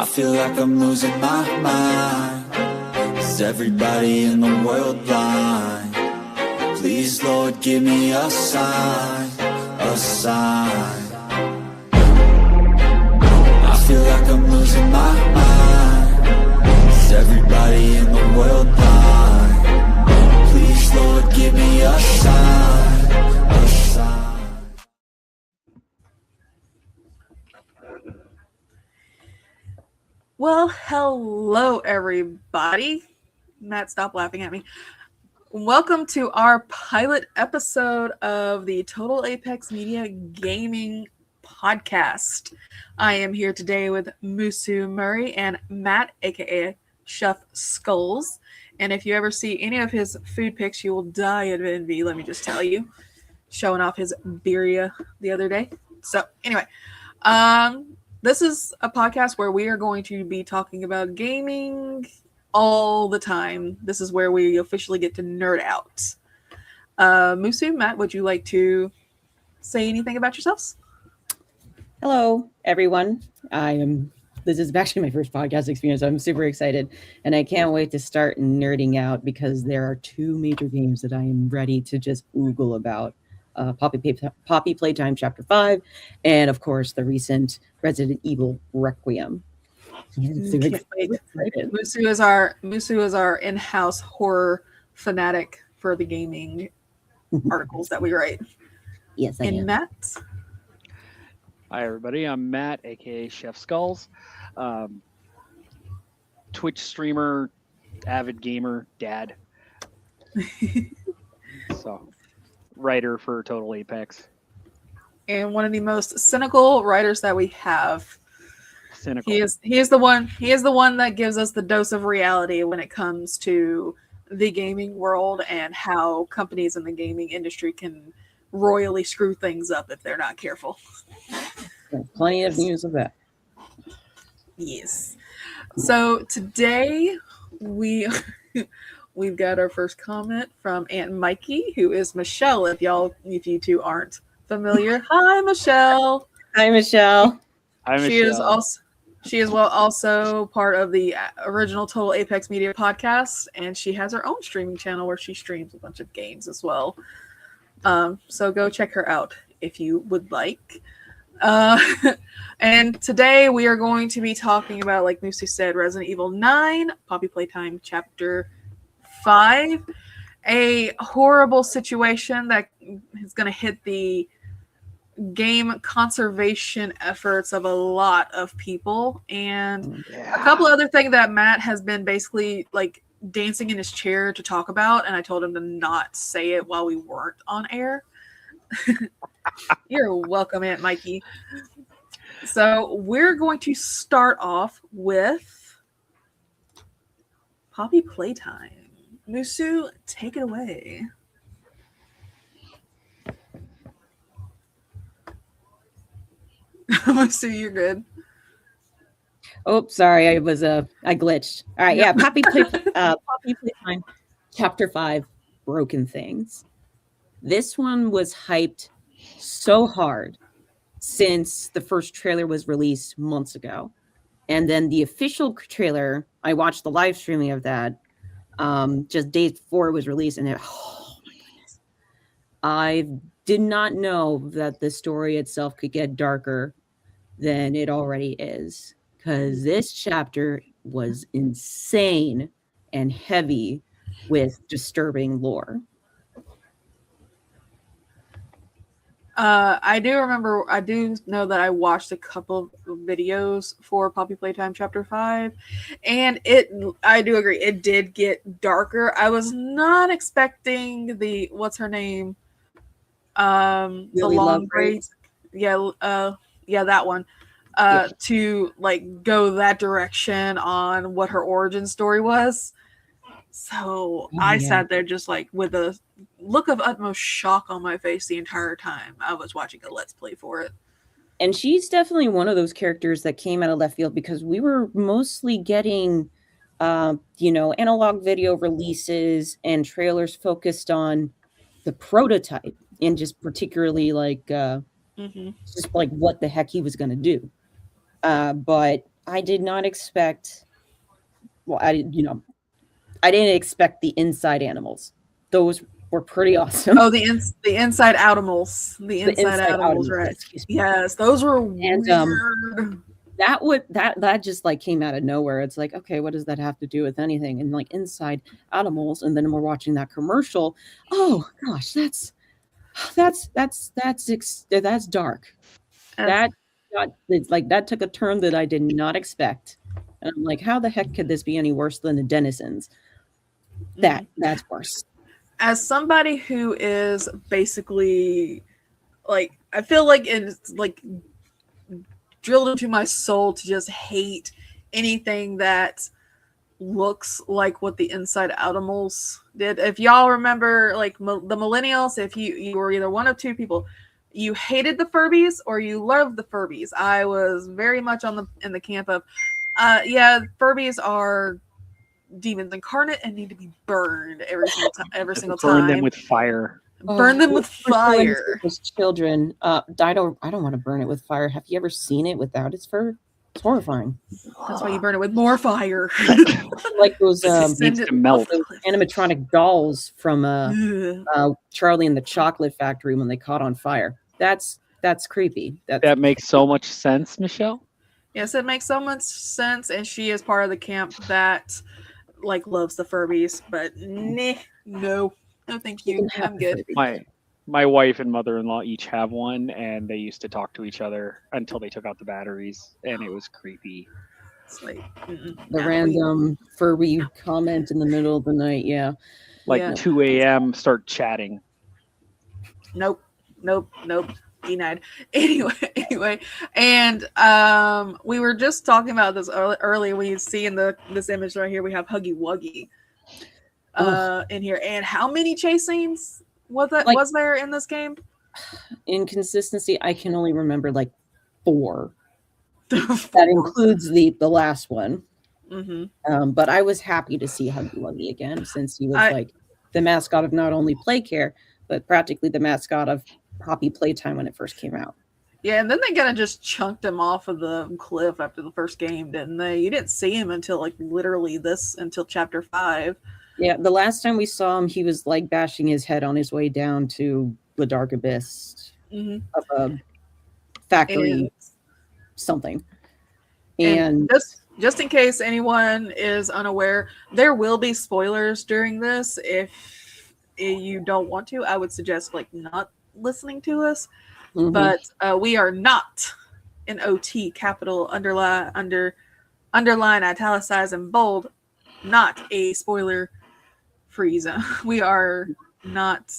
I feel like I'm losing my mind. Is everybody in the world blind? Please, Lord, give me a sign, a sign. I feel like I'm losing my mind. Is everybody in the world blind? Please, Lord, give me a sign, a sign. Well, hello everybody. Matt, stop laughing at me. Welcome to our pilot episode of the Total Apex Media Gaming Podcast. I am here today with Musu Murray and Matt, aka Chef Skulls. And if you ever see any of his food pics, you will die of envy, let me just tell you. Showing off his birria the other day. So anyway, this is a podcast where we are going to be talking about gaming all the time. This is where we officially get to nerd out. Musu, Matt, would you like to say anything about yourselves? Hello, everyone. This is actually my first podcast experience. So I'm super excited, and I can't wait to start nerding out because there are two major games that I am ready to just oogle about. Poppy Playtime Chapter 5, and of course the recent Resident Evil Requiem. Musu is our in-house horror fanatic for the gaming articles that we write. Yes, I am. Matt? Hi, everybody. I'm Matt, aka Chef Skulls. Twitch streamer, avid gamer, dad. So, writer for Total Apex. And one of the most cynical writers that we have. Cynical. He is the one that gives us the dose of reality when it comes to the gaming world and how companies in the gaming industry can royally screw things up if they're not careful. Plenty of news of that. Yes. So today we've got our first comment from Aunt Mikey, who is Michelle. If you two aren't familiar, hi Michelle. Hi Michelle. Hi, Michelle. She is also part of the original Total Apex Media podcast, and she has her own streaming channel where she streams a bunch of games as well. So go check her out if you would like. And today we are going to be talking about, like Musu said, Resident Evil 9, Poppy Playtime Chapter 5, a horrible situation that is going to hit the game conservation efforts of a lot of people, and a couple other things that Matt has been basically like dancing in his chair to talk about, and I told him to not say it while we weren't on air. You're welcome, Aunt Mikey. So we're going to start off with Poppy Playtime. Musu, take it away. Musu, you're good. Oh, sorry, I glitched. All right, yeah, Poppy Playtime Chapter 5, Broken Things. This one was hyped so hard since the first trailer was released months ago. And then the official trailer, I watched the live streaming of that just days before it was released, and oh my goodness. I did not know that the story itself could get darker than it already is, because this chapter was insane and heavy with disturbing lore. I do know that I watched a couple of videos for Poppy Playtime Chapter 5, and I do agree, it did get darker. I was not expecting what's her name? The long braids. Yeah, that one. To like go that direction on what her origin story was. So I sat there just like with a look of utmost shock on my face the entire time I was watching a Let's Play for it. And she's definitely one of those characters that came out of left field, because we were mostly getting, analog video releases and trailers focused on the prototype and just particularly just like what the heck he was going to do. But I did not expect. Well, I didn't expect the inside animals. Those were pretty awesome. Oh, the inside outimals. The inside outimals, right? Excuse me. Yes, those were And weird. that just like came out of nowhere. It's like, okay, what does that have to do with anything? And like inside animals, and then we're watching that commercial. Oh gosh, that's dark. That took a turn that I did not expect. And I'm like, how the heck could this be any worse than the Denizens? That's worse. As somebody who is basically like, I feel like it's like drilled into my soul to just hate anything that looks like what the inside outimals did. If y'all remember, like the millennials, if you were either one of two people, you hated the Furbies or you loved the Furbies. I was very much in the camp of Furbies are demons incarnate and need to be burned every single time. Burn them with fire. Burn them with fire. As children, I don't want to burn it with fire. Have you ever seen it without its fur? It's horrifying. That's why you burn it with more fire. Like those needs to melt. those animatronic dolls from Charlie and the Chocolate Factory when they caught on fire. That's creepy. That makes so much sense, Michelle. Yes, it makes so much sense, and she is part of the camp that like loves the Furbies, but no, thank you. I'm good. My wife and mother-in-law each have one, and they used to talk to each other until they took out the batteries, and it was creepy. It's like random Furby comment in the middle of the night. Yeah, 2 a.m. start chatting. Nope. Denied. Anyway, and we were just talking about this earlier. We see in this image right here, we have Huggy Wuggy in here, and how many chase scenes was there in this game? Inconsistency. I can only remember like 4. That includes the last one. Mm-hmm. But I was happy to see Huggy Wuggy again, since he was like the mascot of not only Playcare, but practically the mascot of Poppy Playtime when it first came out. Yeah, and then they kind of just chunked him off of the cliff after the first game, didn't they? You didn't see him until like literally until chapter 5. Yeah, the last time we saw him, he was like bashing his head on his way down to the dark abyss of a factory something. And just in case anyone is unaware, there will be spoilers during this. If you don't want to, I would suggest like not listening to us. But we are not in OT, capital, underline, italicized, and bold, not a spoiler free zone. We are not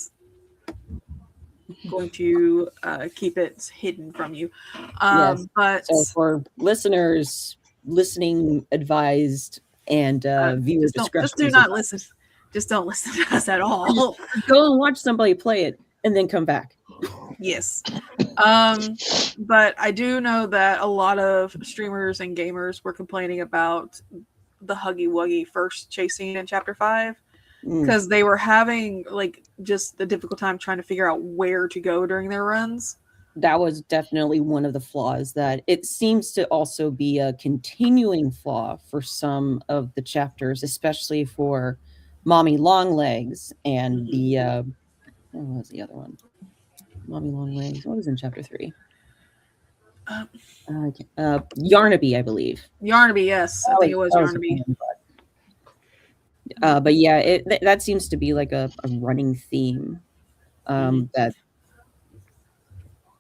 going to keep it hidden from you. But so for listeners, listening advised, and viewer discretion. Just do not listen. Just don't listen to us at all. Go and watch somebody play it and then come back. Yes. But I do know that a lot of streamers and gamers were complaining about the Huggy Wuggy first chase scene in chapter 5 because they were having like just the difficult time trying to figure out where to go during their runs. That was definitely one of the flaws. That it seems to also be a continuing flaw for some of the chapters, especially for Mommy Longlegs and the what was the other one? Mommy Longlegs. What was in chapter 3? Yarnaby, I believe. Yarnaby, yes. I think it was Yarnaby. But yeah, that seems to be like a running theme. That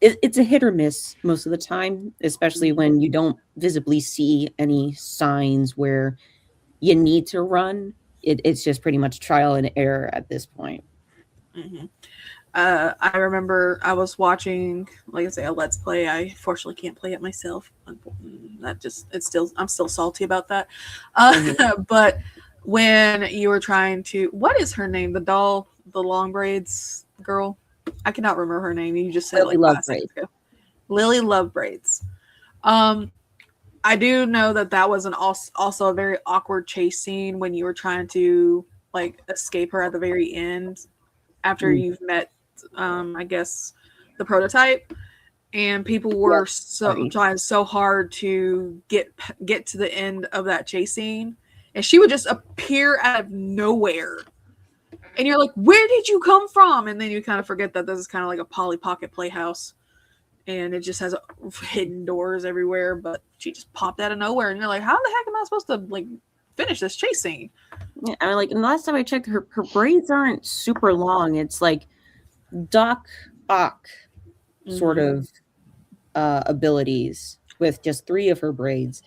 it's a hit or miss most of the time, especially when you don't visibly see any signs where you need to run. It's just pretty much trial and error at this point. I remember I was watching, like I say, a Let's Play. I fortunately can't play it myself. I'm still salty about that. But when you were trying to, what is her name? The doll, the long braids girl. I cannot remember her name. You just said Lily like 5 seconds ago. Lily Love Braids. I do know that was also a very awkward chase scene when you were trying to like escape her at the very end after you've met, I guess, the prototype. and people were sorry. trying so hard to get to the end of that chase scene, and she would just appear out of nowhere, and you're like, where did you come from? And then you kind of forget that this is kind of like a Polly Pocket Playhouse, and it just has hidden doors everywhere, but she just popped out of nowhere, and you're like, how the heck am I supposed to like finish this chase scene? Yeah, I mean, like, and the last time I checked, her braids aren't super long. It's like Doc Ock sort of abilities with just 3 of her braids.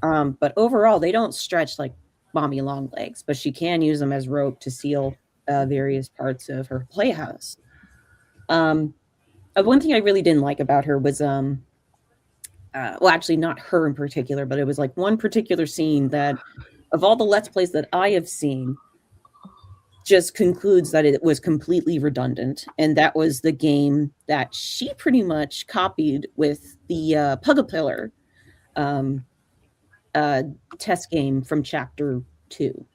But overall, they don't stretch like Mommy Longlegs, but she can use them as rope to seal various parts of her playhouse. One thing I really didn't like about her was, well, actually not her in particular, but it was like one particular scene that, of all the Let's Plays that I have seen, just concludes that it was completely redundant. And that was the game that she pretty much copied with the Pugapillar test game from chapter 2.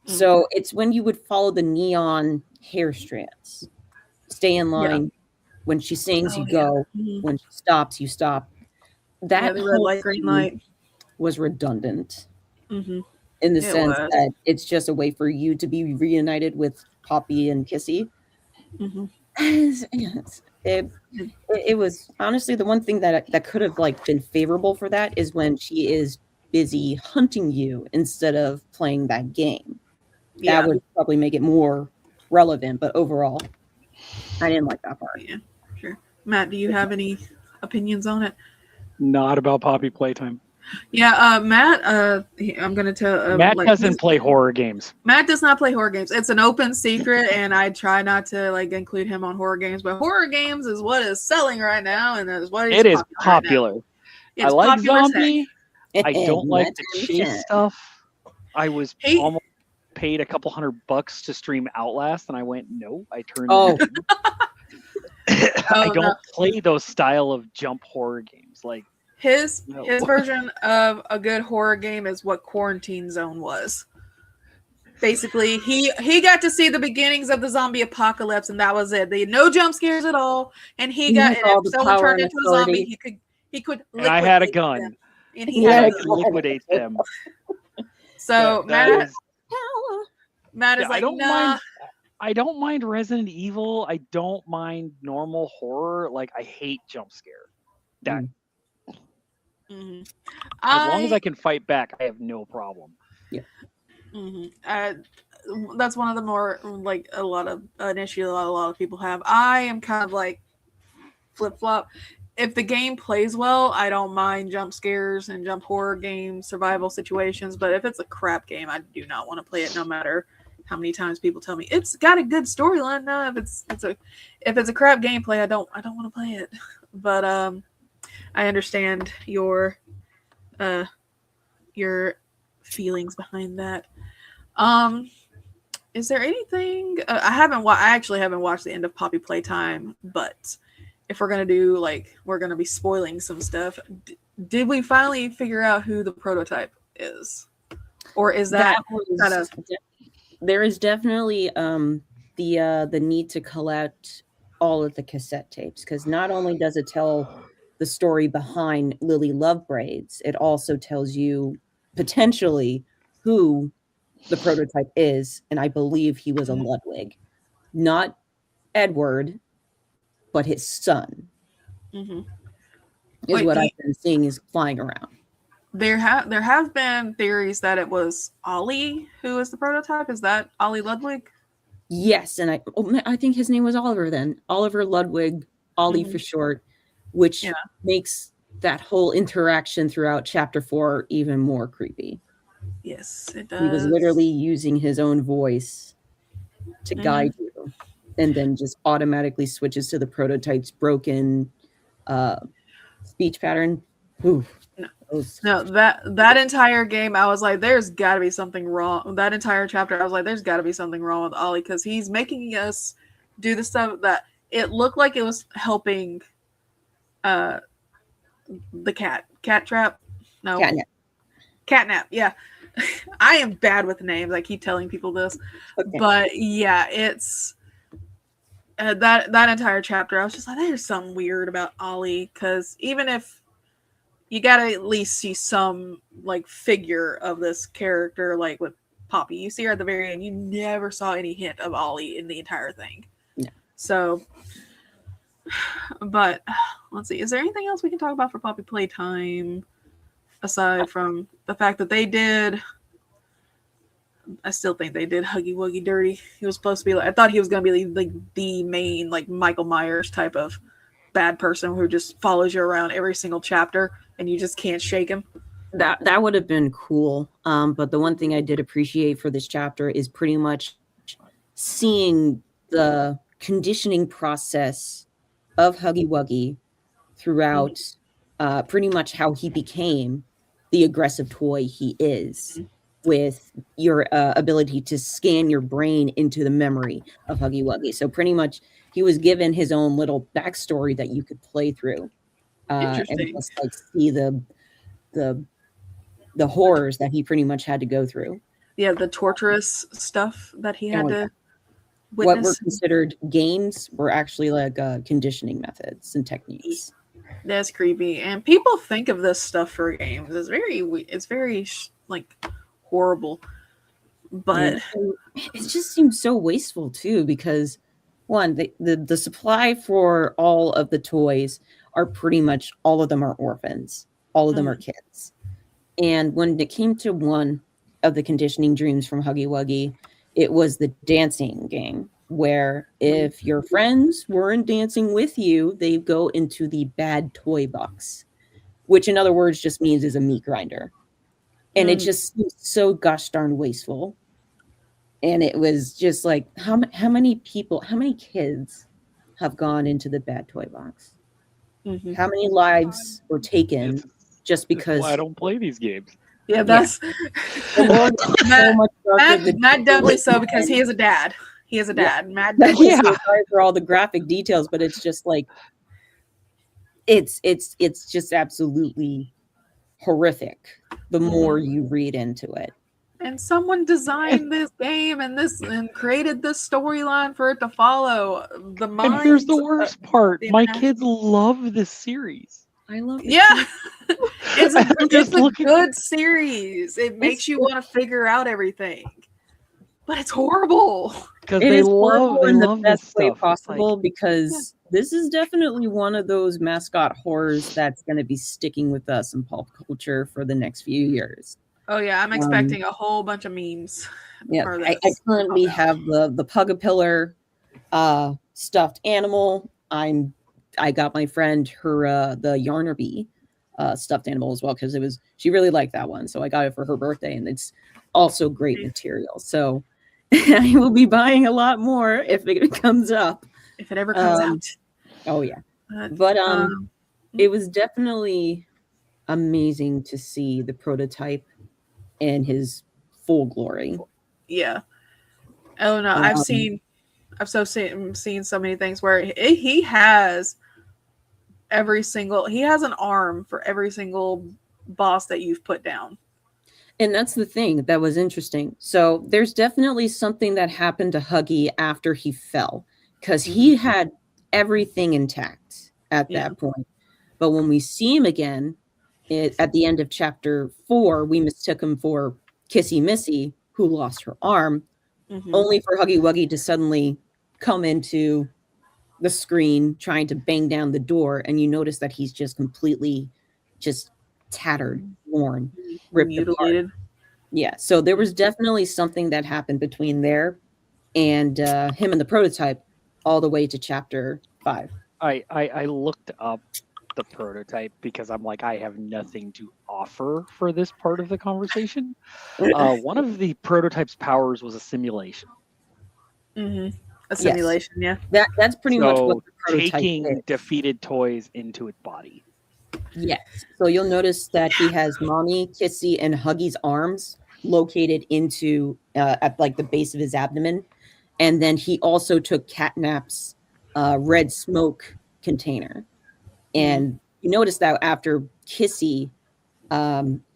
So it's when you would follow the neon hair strands, stay in line. When she sings, you go. When she stops, you stop. That the red light, green light was redundant. In the sense that it's just a way for you to be reunited with Poppy and Kissy. It was honestly the one thing that could have like been favorable for that is when she is busy hunting you instead of playing that game. That would probably make it more relevant, but overall, I didn't like that part. Yeah, sure. Matt, do you have any opinions on it? Not about Poppy Playtime. Yeah, Matt, I'm going to tell... Matt doesn't play horror games. Matt does not play horror games. It's an open secret, and I try not to like include him on horror games, but horror games is what is selling right now, and is what is popular. Right I like zombie. I don't like the chase stuff. I was almost paid a couple $100 to stream Outlast, and I went, no, I turned it in. I don't play those style of jump horror games. Like, his version of a good horror game is what Quarantine Zone was. Basically, he got to see the beginnings of the zombie apocalypse, and that was it. They had no jump scares at all, and he got. And if someone turned into a zombie, he could. And I had a gun, and he had to liquidate them. So Matt is like, nah. I don't mind Resident Evil. I don't mind normal horror. Like, I hate jump scare. That. As long as I can fight back, I have no problem. Yeah. That's one of the more like an issue a lot of people have. I am kind of like flip flop. If the game plays well, I don't mind jump scares and jump horror games, survival situations. But if it's a crap game, I do not want to play it, no matter how many times people tell me it's got a good storyline. No, if it's a crap gameplay, I don't want to play it. But I understand your feelings behind that. Is there anything I actually haven't watched the end of Poppy Playtime, but if we're gonna do we're gonna be spoiling some stuff, did we finally figure out who the prototype is, or is that there is definitely the need to collect all of the cassette tapes, because not only does it tell the story behind Lily Love Braids, it also tells you potentially who the prototype is, and I believe he was a Ludwig, not Edward, but his son. Is what I've been seeing is flying around. There have been theories that it was Ollie who is the prototype. Is that Ollie Ludwig? Yes, and I think his name was Oliver then. Oliver Ludwig, Ollie for short, which makes that whole interaction throughout chapter 4 even more creepy. Yes, it does. He was literally using his own voice to guide you, and then just automatically switches to the prototype's broken speech pattern. Ooh. No, that entire game, I was like, there's got to be something wrong. That entire chapter, I was like, there's got to be something wrong with Ollie, because he's making us do the stuff that it looked like it was helping the cat trap. No, catnap. Yeah. I am bad with names. I keep telling people this, but yeah, that entire chapter, I was just like, there's something weird about Ollie, because even if you gotta at least see some like figure of this character, like with Poppy, you see her at the very end. You never saw any hint of Ollie in the entire thing. No. So, but let's see. Is there anything else we can talk about for Poppy Playtime aside from the fact that they did? I still think they did Huggy Wuggy dirty. He was supposed to be like, I thought he was going to be like the main like Michael Myers type of bad person who just follows you around every single chapter and you just can't shake him. That would have been cool. But the one thing I did appreciate for this chapter is pretty much seeing the conditioning process of Huggy Wuggy throughout pretty much how he became the aggressive toy he is, with your ability to scan your into into the memory of Huggy Wuggy. So pretty much he was given his own little backstory that you could play through and just like see the horrors that he pretty much had to go through. Yeah, the torturous stuff that he had to witness. What were considered games were actually like conditioning methods and techniques. That's creepy. And people think of this stuff for games. It's very like horrible. But it just seems so wasteful too, because one, the supply for all of the toys are pretty much, all of them are orphans. All of them are kids. And when it came to one of the conditioning dreams from Huggy Wuggy, it was the dancing game, where if your friends weren't dancing with you, they go into the bad toy box, which in other words just means is a meat grinder. And it just seems so gosh darn wasteful. And it was just like, how many kids have gone into the bad toy box? Mm-hmm. How many lives were taken just because I don't play these games? Yeah, that's Matt doubly so, because he is a dad. He is a dad. Yeah. Matt doubly so for all the graphic details, but it's just like it's just absolutely horrific the more you read into it. And someone designed this game and created this storyline for it to follow the minds. And here's the worst part: my kids love this series. I love it. Yeah, it's a good series. It makes you want to figure out everything, but it's horrible. Because they love in the best way possible. Because this is definitely one of those mascot horrors that's going to be sticking with us in pop culture for the next few years. Oh yeah, I'm expecting a whole bunch of memes. Yeah, I currently have the Pug-a-Pillar stuffed animal. I got my friend her the Yarnabee stuffed animal as well, because she really liked that one, so I got it for her birthday, and it's also great material. So I will be buying a lot more if it comes up. If it ever comes out. Oh yeah. But it was definitely amazing to see the prototype in his full glory. Yeah. Oh no, I've seen so many things where he has an arm for every single boss that you've put down. And that's the thing that was interesting. So there's definitely something that happened to Huggy after he fell, because he had everything intact at that point. But when we see him again at the end of chapter 4, we mistook him for Kissy Missy, who lost her arm, only for Huggy Wuggy to suddenly come into the screen trying to bang down the door, and you notice that he's just completely tattered, worn, ripped mutilated. Apart. Yeah, so there was definitely something that happened between there and him and the prototype all the way to chapter 5. I looked up the prototype because I'm like, I have nothing to offer for this part of the conversation. One of the prototype's powers was a simulation. A simulation, yeah. That's pretty much what the prototype taking is. Defeated toys into its body. Yes. So you'll notice that he has Mommy, Kissy, and Huggy's arms located into at like the base of his abdomen. And then he also took Catnap's red smoke container. And you notice that after Kissy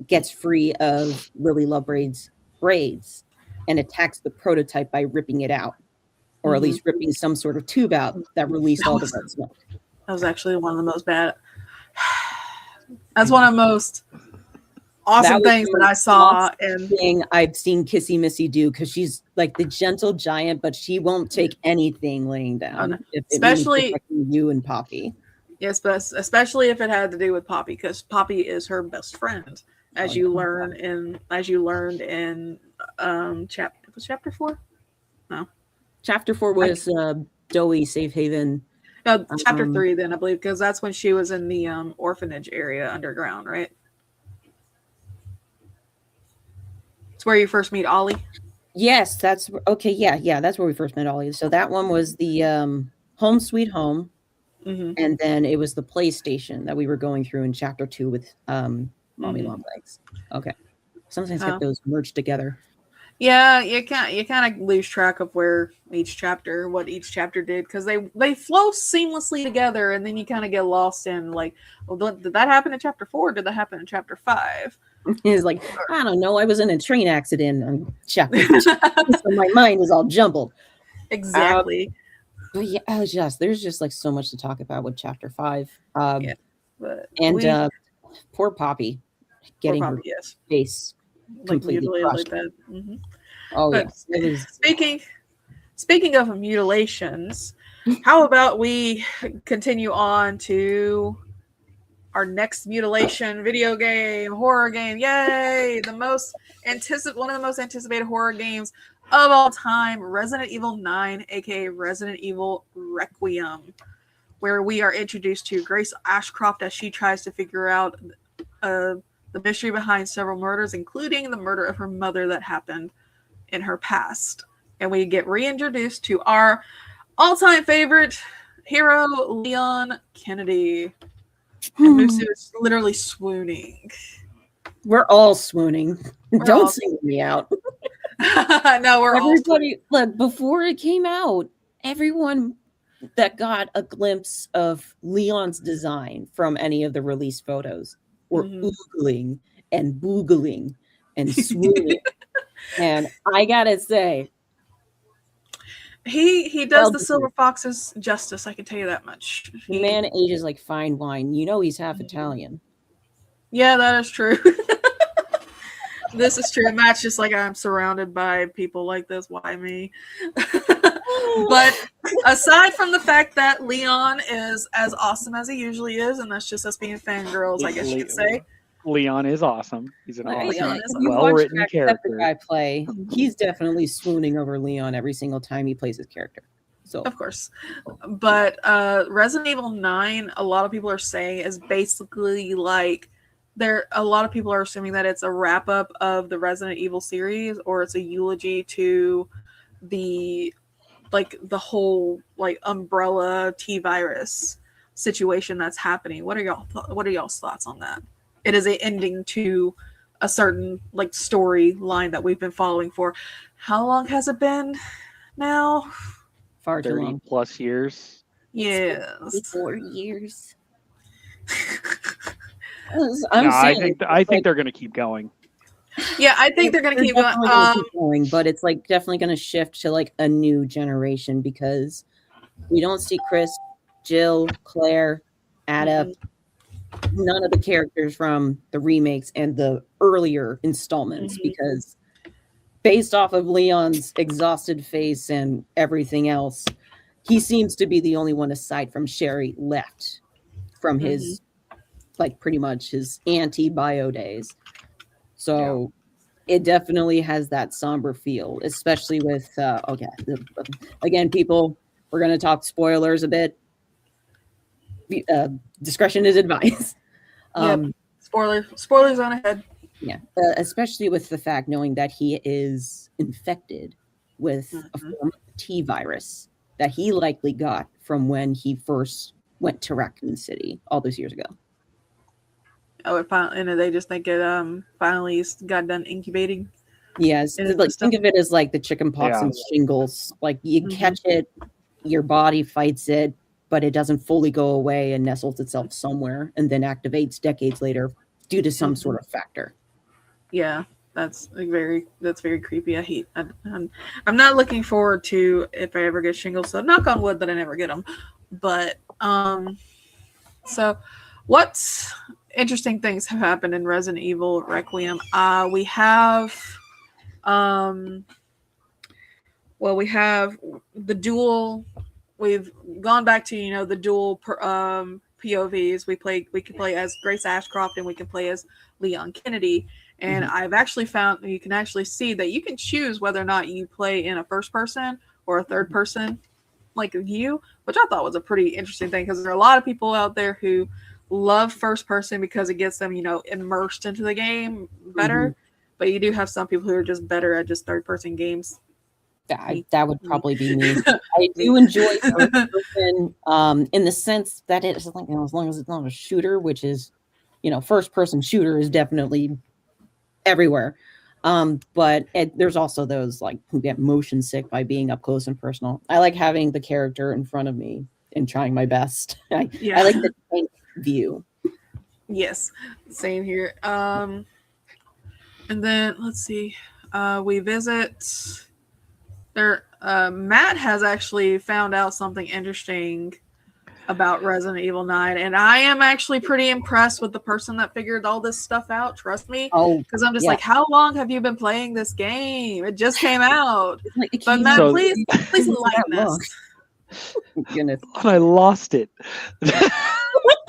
gets free of Lily Lovebraid's braids and attacks the prototype by ripping it out. or at least ripping some sort of tube out that released all the red smoke. That was actually one of the most bad. That's one of the most awesome things that I saw. And thing I've seen Kissy Missy do, because she's like the gentle giant, but she won't take anything laying down. Especially you and Poppy. Yes, but especially if it had to do with Poppy, because Poppy is her best friend, as you learned in chapter 4. No, chapter 4 was Doughy Safe Haven. No, chapter 3 then, I believe, because that's when she was in the orphanage area underground, right? It's where you first meet Ollie. Yes, that's okay. Yeah, that's where we first met Ollie. So that one was the Home Sweet Home, and then it was the PlayStation that we were going through in chapter 2 with Mommy Longlegs. Okay, sometimes get those merged together. Yeah, you kind of lose track of what each chapter did, because they flow seamlessly together, and then you kind of get lost in like, well, did that happen in chapter 4? Did that happen in chapter 5? It's like, I don't know. I was in a train accident on chapter 2, so my mind was all jumbled. Exactly. But yeah, there's just like so much to talk about with chapter 5. Poor Poppy getting her face completely crushed. Like that. Oh, but yeah. Speaking of mutilations, how about we continue on to our next mutilation video game, horror game? Yay! One of the most anticipated horror games of all time, Resident Evil 9, aka Resident Evil Requiem, where we are introduced to Grace Ashcroft as she tries to figure out the mystery behind several murders, including the murder of her mother that happened in her past. And we get reintroduced to our all-time favorite hero, Leon Kennedy. And Musu is literally swooning. We're all swooning. Don't sing me out. No, everybody. Look, before it came out, everyone that got a glimpse of Leon's design from any of the release photos were oogling and boogling and swooning. And I gotta say, he does the Silver Foxes justice. I can tell you that much. The man ages like fine wine. You know he's half Italian. Yeah, that is true. This is true. Matt's just like, I'm surrounded by people like this. Why me? But aside from the fact that Leon is as awesome as he usually is, and that's just us being fangirls, I guess you could say. Leon is awesome. He's an awesome, well-written character. Guy play. He's definitely swooning over Leon every single time he plays his character. So of course, but Resident Evil 9, a lot of people are saying, is basically like a lot of people are assuming that it's a wrap up of the Resident Evil series, or it's a eulogy to the whole like umbrella T-virus situation that's happening. What are y'all's thoughts on that? It is an ending to a certain like storyline that we've been following for. How long has it been now? Far too long. 30+ years. Yes. 4 years. I think they're going to keep going. Yeah, I think they're going to keep going. But it's like definitely going to shift to like a new generation, because we don't see Chris, Jill, Claire, Ada, none of the characters from the remakes and the earlier installments, because based off of Leon's exhausted face and everything else, he seems to be the only one aside from Sherry left from his like pretty much his anti-bio days. So it definitely has that somber feel, especially with again, people, we're going to talk spoilers a bit. Discretion is advised. Spoilers on ahead. Yeah, especially with the fact knowing that he is infected with a form of T-virus that he likely got from when he first went to Raccoon City all those years ago. Oh, and they just think it finally got done incubating. Yes, like think of it as like the chicken pox and shingles. Like you catch it, your body fights it, but it doesn't fully go away and nestles itself somewhere and then activates decades later due to some sort of factor. Yeah. That's very creepy. I hate. I'm not looking forward to if I ever get shingles. So knock on wood that I never get them. But so what interesting things have happened in Resident Evil Requiem? We have we have the dual. We've gone back to the dual POVs. We can play as Grace Ashcroft and we can play as Leon Kennedy. And I've actually found you can actually see that you can choose whether or not you play in a first person or a third person view, which I thought was a pretty interesting thing because there are a lot of people out there who love first person because it gets them, immersed into the game better. But you do have some people who are just better at just third person games. That would probably be me. I do enjoy first person in the sense that it's like, as long as it's not a shooter, which is, first person shooter is definitely everywhere. But there's also those who get motion sick by being up close and personal. I like having the character in front of me and trying my best. I like the tank view. Yes, same here. And then let's see. We visit there. Matt has actually found out something interesting about Resident Evil 9, and I am actually pretty impressed with the person that figured all this stuff out. Trust me, because I'm just how long have you been playing this game? It just came out. But Matt, please enlighten us. Goodness, I lost it.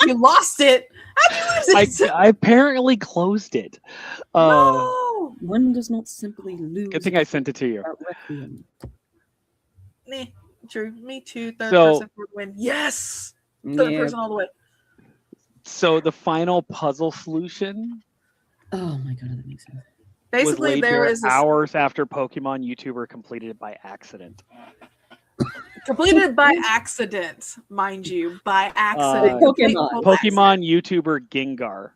You lost it. How'd you lose it? I apparently closed it. No, one does not simply lose. Good thing I sent it to you. True. Me too. Third person for the win. Yes. Third person all the way. So the final puzzle solution. Oh my god, that makes sense. Basically, there is hours after Pokemon YouTuber completed it by accident. Completed by accident, mind you, by accident. Pokemon YouTuber Gengar.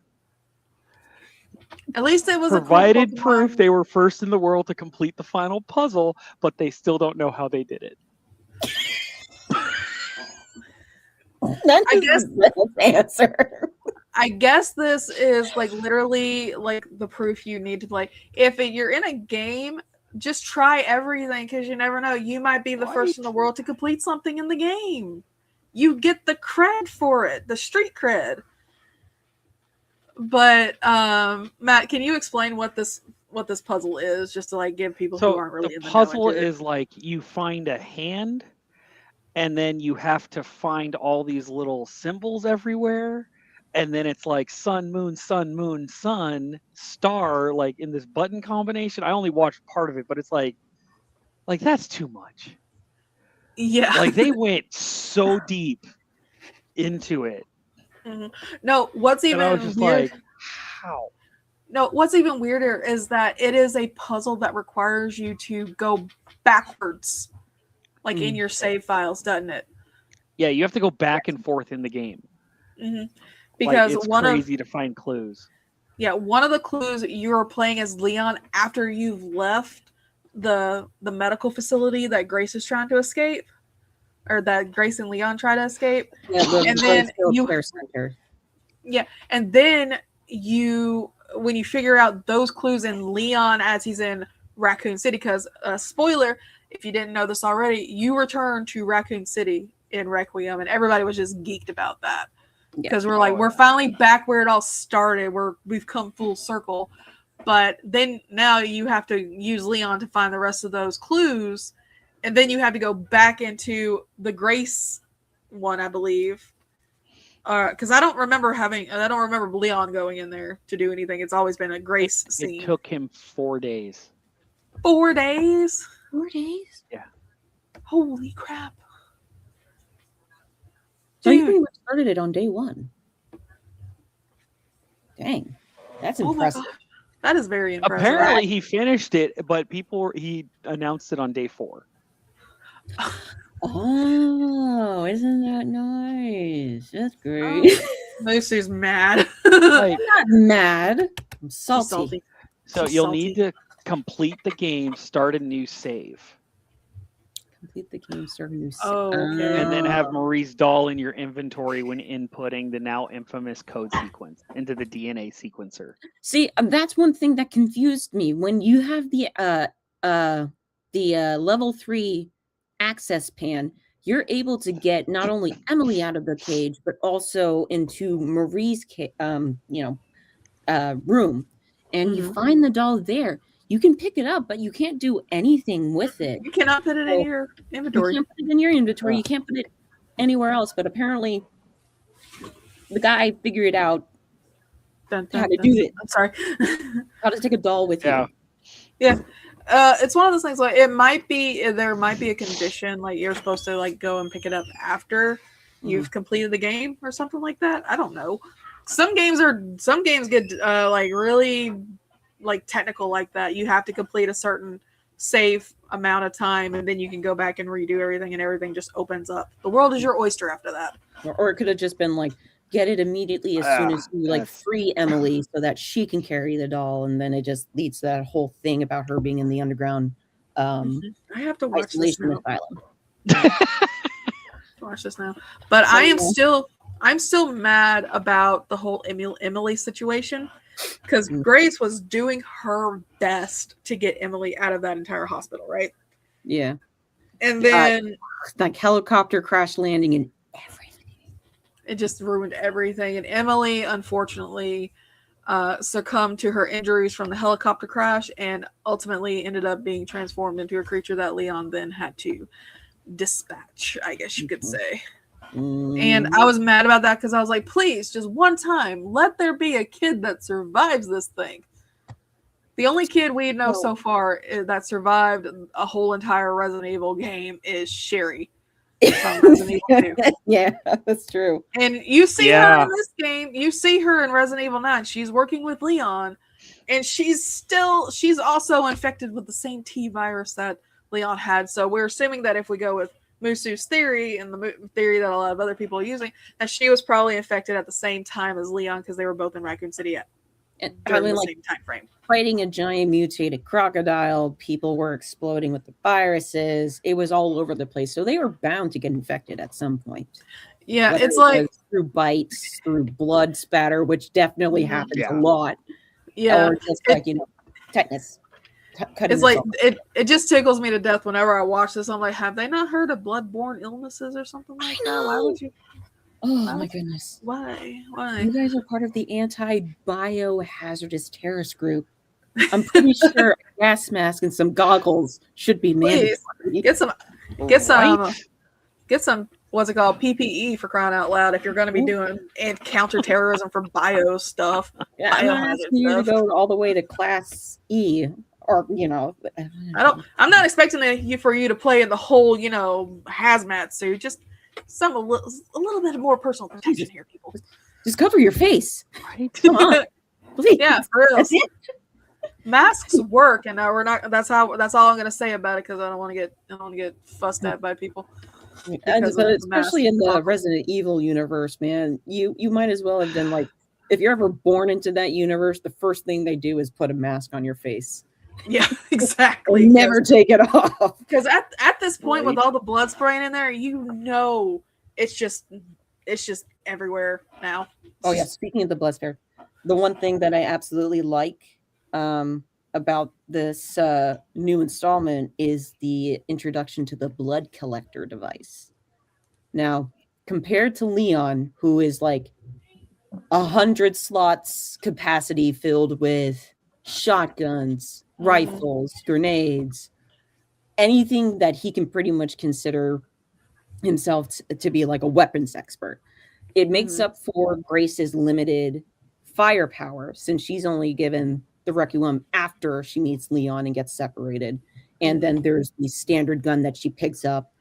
At least it was provided proof they were first in the world to complete the final puzzle, but they still don't know how they did it. I guess answer. I guess this is literally the proof you need to play. If you're in a game, just try everything because you never know. You might be the first in the world to complete something in the game. You get the cred for it, the street cred. But Matt, can you explain what this puzzle is, just to give people who aren't really in the puzzle is you find a hand, and then you have to find all these little symbols everywhere, and then it's sun, moon, sun, moon, sun, star, in this button combination. I only watched part of it, but it's that's too much. Yeah, they went so deep into it. Mm-hmm. No, what's even weird? How? No, what's even weirder is that it is a puzzle that requires you to go backwards, in your save files, doesn't it? Yeah, you have to go back and forth in the game. Mm-hmm. Because it's crazy to find clues. Yeah, one of the clues you're playing as Leon after you've left the medical facility that Grace is trying to escape. Or that Grace and Leon try to escape. Yeah, and then center. Yeah, and then when you figure out those clues in Leon as he's in Raccoon City, because spoiler, if you didn't know this already, you return to Raccoon City in Requiem, and everybody was just geeked about that. Because we're finally back where it all started, we've come full circle. But then now you have to use Leon to find the rest of those clues. And then you have to go back into the Grace one, I believe. Because I don't remember Leon going in there to do anything. It's always been a Grace scene. It took him 4 days. 4 days? 4 days? Yeah. Holy crap. So you pretty much started it on day 1. Dang. That's impressive. That is very impressive. Apparently he finished it, but he announced it on day 4. Oh, isn't that nice? That's great. Lucy's mad. I'm not mad. I'm salty. So you'll need to complete the game, start a new save. complete the game, start a new okay. And then have Marie's doll in your inventory when inputting the now infamous code sequence into the DNA sequencer. See, that's one thing that confused me. When you have the level 3 access pan, you're able to get not only Emily out of the cage, but also into Marie's room. And you find the doll there. You can pick it up, but you can't do anything with it. You cannot put it in your inventory. You can't put it in your inventory. You can't put it anywhere else. But apparently, the guy figured out how to do it. I'm sorry. How to take a doll with you. Yeah. It's one of those things, like there might be a condition, like you're supposed to like go and pick it up after you've completed the game or something like that. I don't know. Some games get like really like technical like that. You have to complete a certain safe amount of time and then you can go back and redo everything and everything just opens up. The world is your oyster after that. Or it could have just been like, get it immediately as soon as you like free Emily so that she can carry the doll, and then it just leads to that whole thing about her being in the underground I have to watch this now. asylum. Watch this now. But so, I'm still mad about the whole Emily situation because Grace was doing her best to get Emily out of that entire hospital, right? Yeah. And then like helicopter crash landing and everything. It just ruined everything. And Emily, unfortunately, succumbed to her injuries from the helicopter crash and ultimately ended up being transformed into a creature that Leon then had to dispatch, I guess you could say. And I was mad about that because I was like, please, just one time, let there be a kid that survives this thing. The only kid we know so far that survived a whole entire Resident Evil game is Sherry. From Resident Evil 2. Yeah, that's true. And you see her in this game. You see her in Resident Evil 9. She's working with Leon, and she's also infected with the same T virus that Leon had. So we're assuming that if we go with Musu's theory and the theory that a lot of other people are using, that she was probably infected at the same time as Leon because they were both in Raccoon City during the same time frame. Fighting a giant mutated crocodile, people were exploding with the viruses. It was all over the place. So they were bound to get infected at some point. Yeah, it's like through bites, through blood spatter, which definitely happens a lot. Yeah. Or just like, tetanus. It's like it just tickles me to death whenever I watch this. I'm like, have they not heard of bloodborne illnesses or something like that? Why would you? Oh my goodness. Why? You guys are part of the anti-biohazardous terrorist group. I'm pretty sure a gas mask and some goggles should be mandatory. Get some what's it called? PPE for crying out loud if you're going to be doing counterterrorism for bio stuff. Yeah, I'm not asking you to go all the way to Class E. Or I'm not expecting for you to play in the whole hazmat suit. Just a little bit more personal protection here, people. Just cover your face. Right? Come on. Please. Yeah, for real. Masks work, and we're not. That's all I'm going to say about it because I don't want to get fussed at by people. And especially in the Resident Evil universe, man, you might as well have been like, if you're ever born into that universe, the first thing they do is put a mask on your face. Yeah, exactly. Never take it off. Because at this point, with all the blood spraying in there, it's just everywhere now. Oh yeah. Speaking of the blood spray, the one thing that I absolutely like about this new installment is the introduction to the blood collector device. Now, compared to Leon, who is like 100 slots capacity filled with shotguns, rifles, grenades, anything that he can pretty much consider himself to be like a weapons expert. It makes up for Grace's limited firepower since she's only given the Requiem after she meets Leon and gets separated. And then there's the standard gun that she picks up,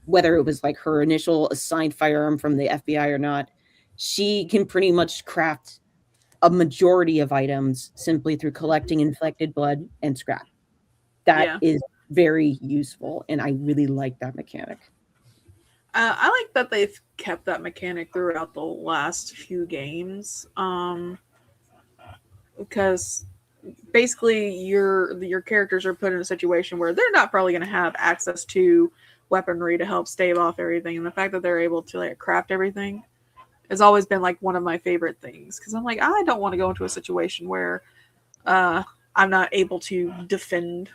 whether it was like her initial assigned firearm from the FBI or not. She can pretty much craft a majority of items simply through collecting infected blood and scrap. That is very useful, and I really like that mechanic. I like that they've kept that mechanic throughout the last few games, because basically your characters are put in a situation where they're not probably going to have access to weaponry to help stave off everything. And the fact that they're able to like craft everything has always been like one of my favorite things. Because I'm like, I don't want to go into a situation where I'm not able to defend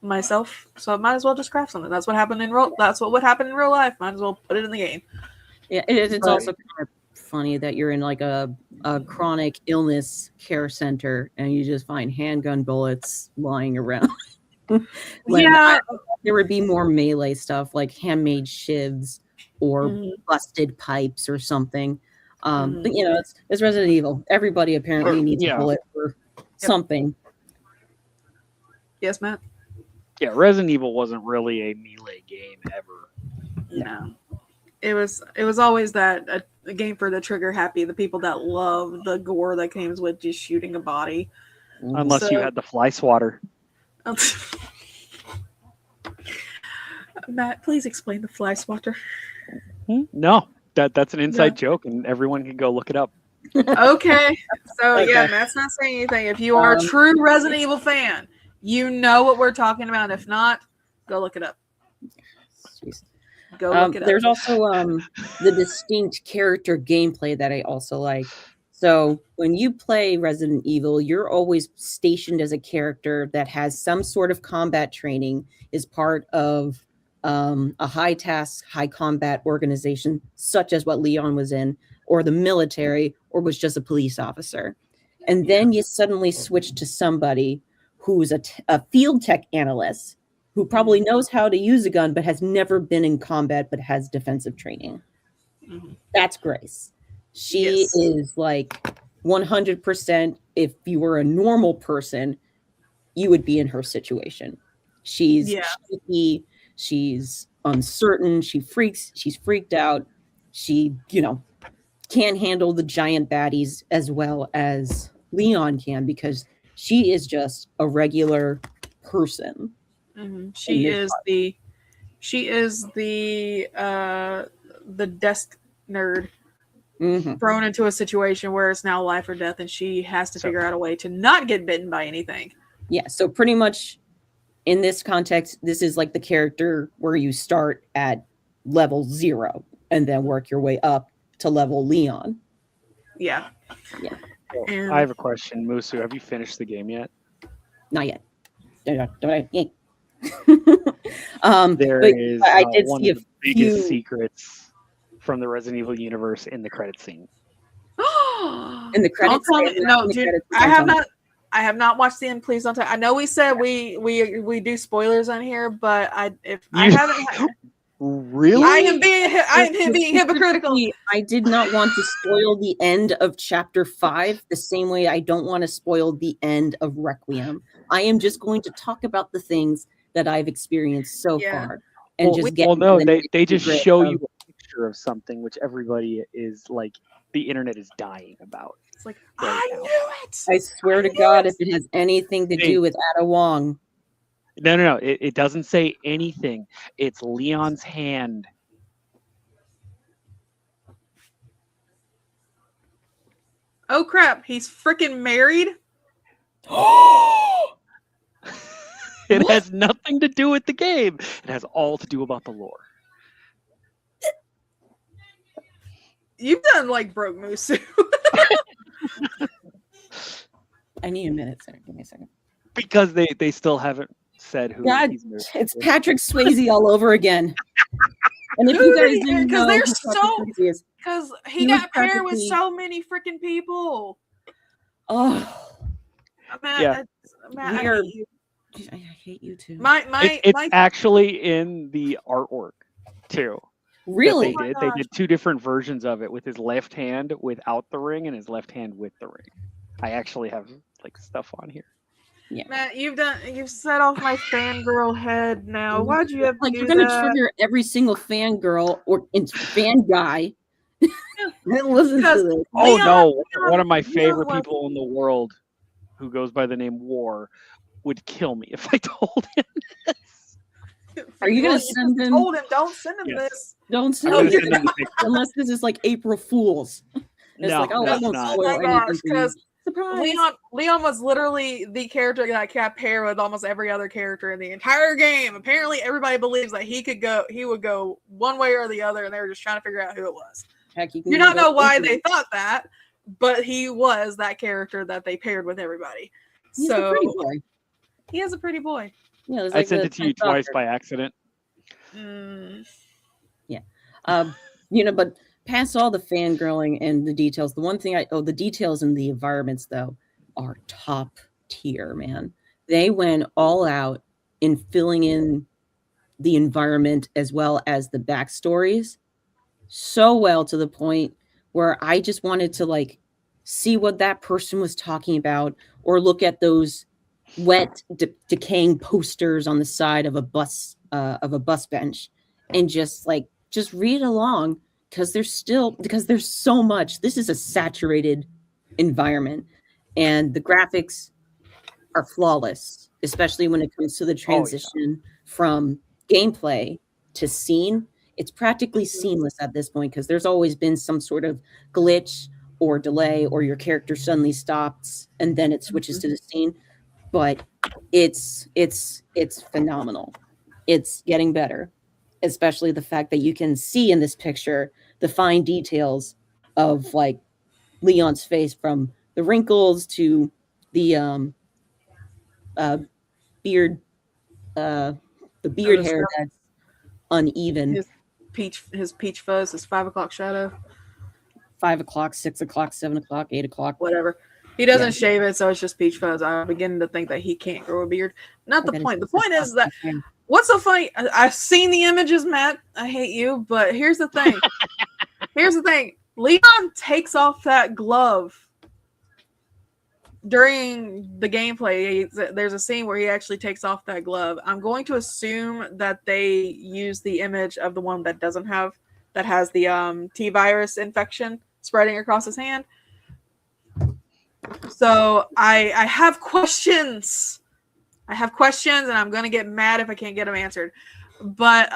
myself, so I might as well just craft something. That's what happened in That's what would happen in real life. Might as well put it in the game. Yeah, it's also kind of funny that you're in like a chronic illness care center and you just find handgun bullets lying around. There would be more melee stuff like handmade shivs or busted pipes or something. But it's Resident Evil. Everybody apparently needs a bullet for something. Yes, Matt? Yeah, Resident Evil wasn't really a melee game ever. No. It was always that a game for the trigger happy, the people that love the gore that comes with just shooting a body. Unless you had the fly swatter. Matt, please explain the fly swatter. No, that's an inside joke, and everyone can go look it up. Okay. So yeah, Matt's not saying anything. If you are a true Resident Evil fan, you know what we're talking about. If not, go look it up. Go look it up. There's also the distinct character gameplay that I also like. So when you play Resident Evil, you're always stationed as a character that has some sort of combat training, is part of a high task, high combat organization, such as what Leon was in, or the military, or was just a police officer. And then you suddenly switch to somebody who's a field tech analyst who probably knows how to use a gun, but has never been in combat, but has defensive training. That's Grace. She is like 100%. If you were a normal person, you would be in her situation. She's shaky. She's uncertain. She's freaked out. She, can't handle the giant baddies as well as Leon can, because she is just a regular person. She is the desk nerd thrown into a situation where it's now life or death, and she has to figure out a way to not get bitten by anything. Yeah, so pretty much in this context, this is like the character where you start at level 0 and then work your way up to level Leon. Yeah. Well, I have a question, Musu. Have you finished the game yet? Not yet. I did one see of the biggest secrets from the Resident Evil universe in the credit scene. In the credits? No, dude, I have not watched the end. Please don't tell. I know we said we do spoilers on here, but I haven't. Really? I am being hypocritical. I did not want to spoil the end of chapter 5 the same way I don't want to spoil the end of Requiem. I am just going to talk about the things that I've experienced so far. And they just show you a picture of something which everybody is like, the internet is dying about. It's like, I knew it. I swear to God, if it has anything to do with Ada Wong. No. It doesn't say anything. It's Leon's hand. Oh crap! He's freaking married. It has nothing to do with the game. It has all to do about the lore. You've done like broke Musu. I need a minute, sir. Give me a second. Because they still haven't said who he's married. It's Patrick Swayze all over again. And if you guys didn't know, because he got paired with so many freaking people. Oh, Matt, I hate you too. It's actually in the artwork too. Really? They did 2 different versions of it, with his left hand without the ring and his left hand with the ring. I actually have like stuff on here. Yeah. Matt, you've set off my fangirl head now. Why'd you have to do you're gonna that? trigger every single fangirl or fan guy. Listen to this. Oh no! One of my favorite people in the world, who goes by the name War, would kill me if I told him this. Are you gonna send him? Told him, don't send him this. Don't send him unless this is like April Fool's. It's no, like, oh, I won't spoil anything. Surprise! Leon was literally the character that kept pair with almost every other character in the entire game. Apparently, everybody believes that he would go one way or the other, and they were just trying to figure out who it was. Heck, you do not know why they thought that, but he was that character that they paired with everybody. He's a pretty boy. He is a pretty boy. Yeah, I sent it to you twice by accident. Yeah. But past all the fangirling and the details, the one thing the details in the environments though are top tier, man. They went all out in filling in the environment as well as the backstories so well, to the point where I just wanted to see what that person was talking about, or look at those wet, decaying posters on the side of a bus bench, and just read along, because there's so much. This is a saturated environment, and the graphics are flawless, especially when it comes to the transition from gameplay to scene. It's practically seamless at this point, because there's always been some sort of glitch or delay, or your character suddenly stops and then it switches to the scene. But it's phenomenal. It's getting better, especially the fact that you can see in this picture the fine details of Leon's face, from the wrinkles to the beard, the beard hair that's uneven. His peach fuzz, his 5 o'clock shadow. 5 o'clock, 6 o'clock, 7 o'clock, 8 o'clock. Whatever. He doesn't shave it, so it's just peach fuzz. I'm beginning to think that he can't grow a beard. Not the point. The point is that what's so funny? I've seen the images, Matt. I hate you, but here's the thing. Leon takes off that glove during the gameplay. There's a scene where he actually takes off that glove. I'm going to assume that they use the image of the one that has the T-virus infection spreading across his hand. So I have questions. And I'm going to get mad if I can't get them answered. But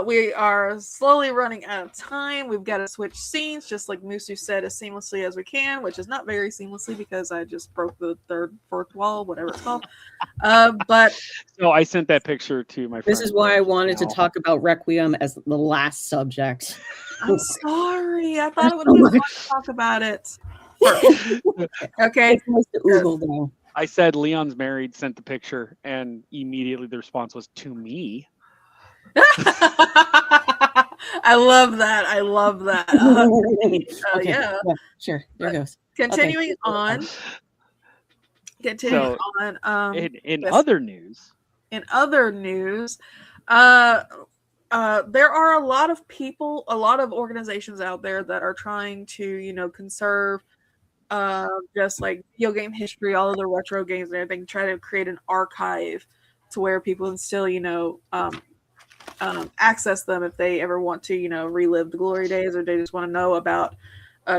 we are slowly running out of time. We've got to switch scenes, just like Musu said, as seamlessly as we can, which is not very seamlessly because I just broke the fourth wall, whatever it's called. But so I sent that picture to my friend. This is why I wanted to talk about Requiem as the last subject. I'm sorry. I thought it would be fun to talk about it. Okay. It's nice to oogle, though. I said Leon's married, sent the picture, and immediately the response was to me. I love that. Yeah. Sure. There goes. Continuing on. In other news. there are a lot of people, a lot of organizations out there that are trying to, conserve just like video game history, all of the retro games and everything, try to create an archive to where people can still, access them if they ever want to, relive the glory days, or they just want to know about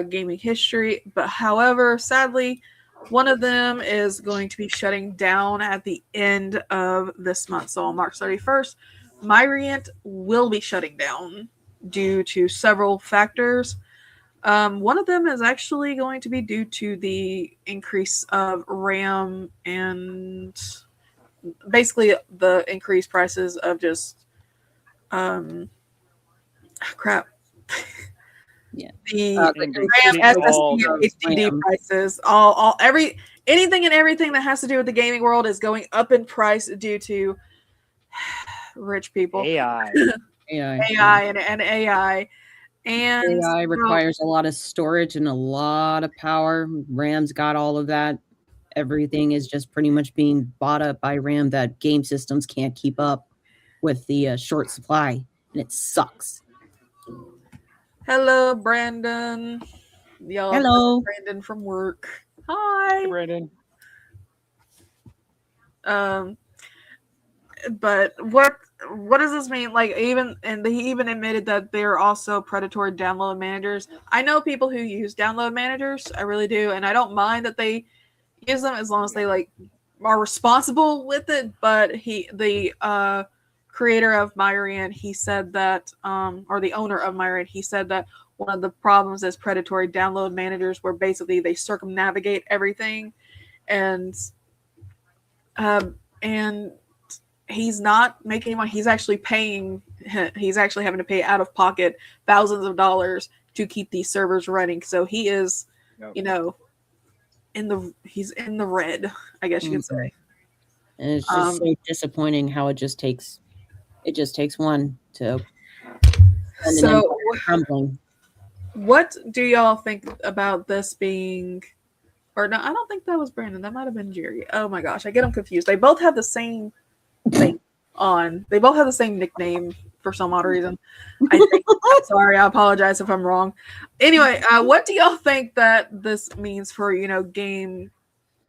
gaming history. But however, sadly, one of them is going to be shutting down at the end of this month. So on March 31st, Myrient will be shutting down due to several factors. One of them is actually going to be due to the increase of RAM and basically the increased prices of just crap. Yeah. The RAM, SSD, HDD prices, anything and everything that has to do with the gaming world is going up in price due to rich people. AI. And AI. And AI requires a lot of storage and a lot of power. RAM's got all of that. Everything is just pretty much being bought up by RAM that game systems can't keep up with the short supply, and it sucks. Hello, Brandon. Y'all, hello, Brandon from work. Hi, hey, Brandon. But what does this mean? He even admitted that they're also predatory download managers. I know people who use download managers. I really do, and I don't mind that they use them as long as they are responsible with it. But the creator of Myrient, he said that, or the owner of Myrient, he said that one of the problems is predatory download managers, where basically they circumnavigate everything, and he's not making money. He's actually paying. He's actually having to pay out of pocket thousands of dollars to keep these servers running. So he is, he's in the red, I guess you could say. And it's just so disappointing how it just takes one to. So, what do y'all think about this being? Or no, I don't think that was Brandon. That might have been Jerry. Oh my gosh, I get them confused. They both have the same thing on. They both have the same nickname for some odd reason. I think. Sorry, I apologize if I'm wrong. Anyway, what do y'all think that this means for game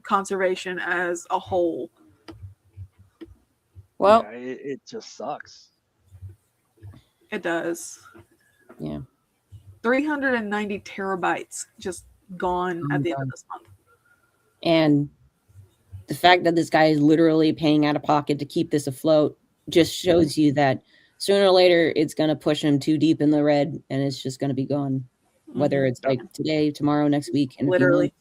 conservation as a whole? Well, it just sucks. It does. Yeah. 390 terabytes just gone at the end of this month. And the fact that this guy is literally paying out of pocket to keep this afloat just shows you that sooner or later it's going to push him too deep in the red, and it's just going to be gone. Whether it's like today, tomorrow, next week, and literally.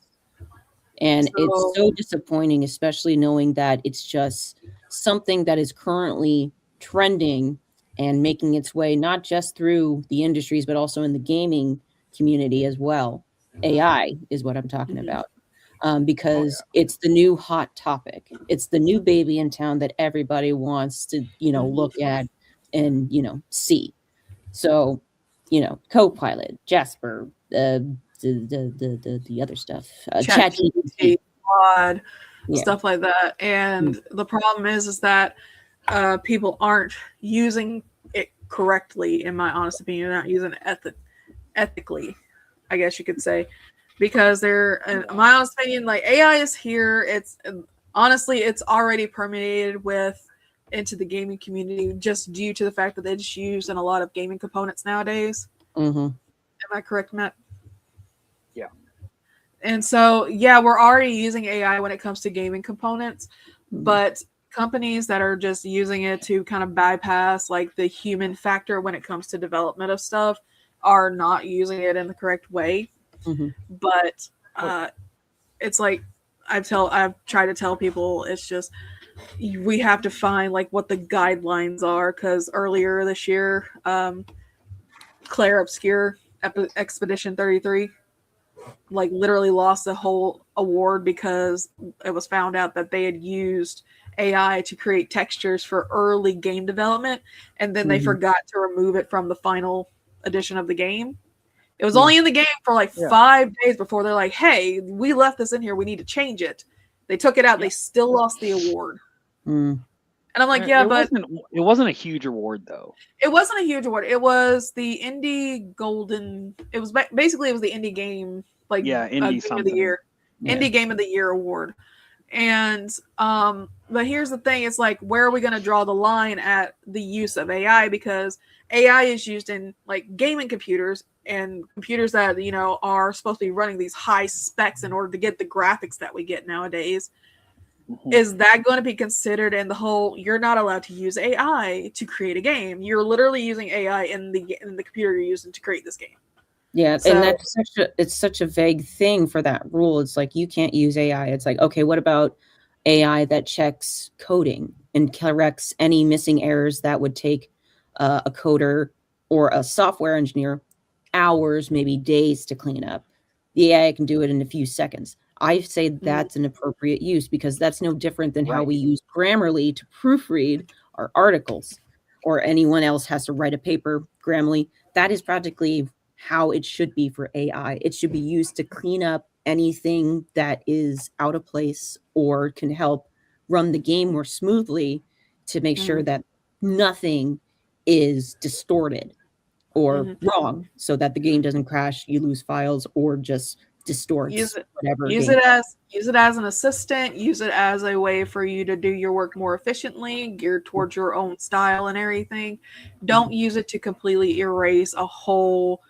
And it's so disappointing, especially knowing that it's just something that is currently trending and making its way not just through the industries, but also in the gaming community as well. AI is what I'm talking about. Because it's the new hot topic. It's the new baby in town that everybody wants to, look at and, see. So, Copilot, Jasper, the other stuff, ChatGPT, stuff like that. And the problem is that people aren't using it correctly, in my honest opinion. They're not using it ethically, I guess you could say. Because in my honest opinion, like AI is here. It's honestly, it's already permeated into the gaming community just due to the fact that it's used in a lot of gaming components nowadays. Mm-hmm. Am I correct, Matt? Yeah. And so, we're already using AI when it comes to gaming components, but companies that are just using it to kind of bypass like the human factor when it comes to development of stuff are not using it in the correct way. Mm-hmm. But it's like I've tried to tell people, it's just we have to find like what the guidelines are, because earlier this year, Claire Obscure Expedition 33 like literally lost the whole award because it was found out that they had used AI to create textures for early game development, and then they forgot to remove it from the final edition of the game. It was only in the game for like 5 days before they're like, hey, we left this in here. We need to change it. They took it out. They still lost the award. And I'm like, it wasn't a huge award, though. It wasn't a huge award. It was the Indie Golden. It was basically the Indie Game, like Indie Game of the Year, Indie Game of the Year award. And but here's the thing: it's like, where are we going to draw the line at the use of AI? Because AI is used in like gaming computers and computers that are supposed to be running these high specs in order to get the graphics that we get nowadays. Is that going to be considered in the whole? You're not allowed to use AI to create a game. You're literally using AI in the computer you're using to create this game. Yeah, and that's such a vague thing for that rule. It's like you can't use AI. It's like, okay, what about AI that checks coding and corrects any missing errors that would take a coder or a software engineer hours, maybe days to clean up? The AI can do it in a few seconds. I say that's an appropriate use, because that's no different than how we use Grammarly to proofread our articles, or anyone else has to write a paper. Grammarly, that is practically how it should be for AI. It should be used to clean up anything that is out of place or can help run the game more smoothly, to make sure that nothing is distorted or wrong, so that the game doesn't crash, you lose files, or just distorts whatever. Use it as an assistant. Use it as a way for you to do your work more efficiently, geared towards your own style and everything. Don't use it to completely erase a whole